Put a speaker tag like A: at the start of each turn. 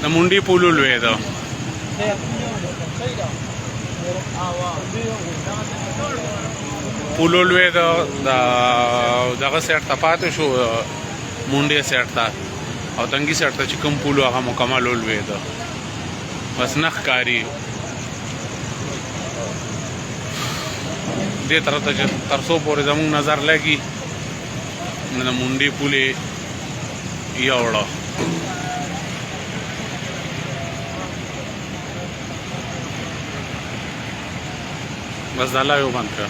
A: د منډي پول لوی ده. پول لوی ده دغه سیټ ته پاتې شو منډي سیټ ته او تنګي سیټ ته چې کوم پول هغه مکمل لوی ده بس نه ښکاري. دې طرف ته چې تر څو پورې زموږ نظر لګي د منډي پول یې یوړه. بس دا لا یو بند کړه.